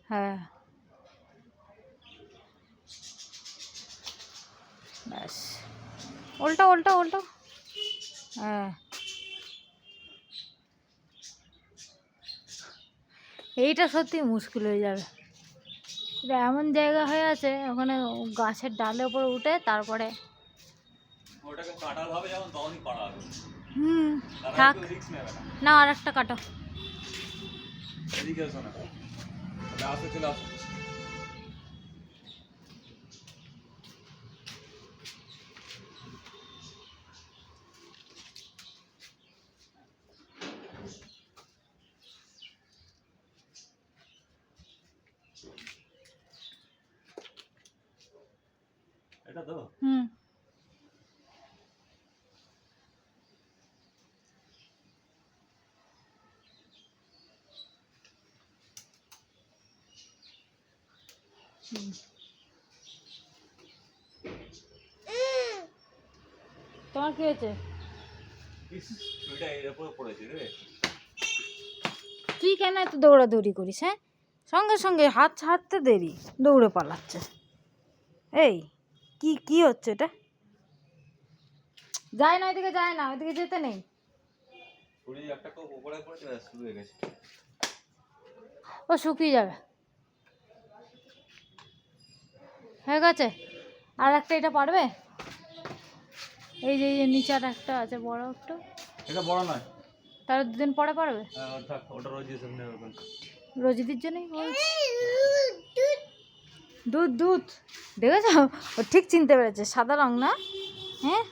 হ্যাঁ ব্যাস, উল্টো উল্টো উল্টো। হ্যাঁ এইটা সত্যি মুশকিল হয়ে যাবে। এটা এমন জায়গা হয়ে আছে, ওখানে গাছের ডালের উপর উঠে তারপরে ওটাকে কাটাল হবে যখন তখনই করা হবে। থাক না, আর একটা কাটো। এদিকে এসো না, আসো চলে আসো। এটা তো তোমার কি হয়েছে? ওইটা এর উপরে পড়েছে রে। তুই কেন এত দৌড়াদৌড়ি করিস? হ্যাঁ, সঙ্গে সঙ্গে হাত ছাড়তে দেরি, দৌড়ে পালাচ্ছে। এই কি কি হচ্ছে এটা? যায় না ওইদিকে, যায় না ওইদিকে, যেতে নেই। একটা কোপ উপরে পড়েছে, শুরু হয়ে গেছে। ও শুকিয়ে যাবে, হয়ে গেছে। আর একটা এটা পারবে? এই যে নিচে আর একটা আছে বড় একটা। এটা বড় নয়, তার দুদিন পরে পারবে। ওটা রোজই সামনে হবে। রোজিদির জন্যই দুধ দুধ দেখেছ, ও ঠিক চিনতে পেরেছে, সাদা রং না? হ্যাঁ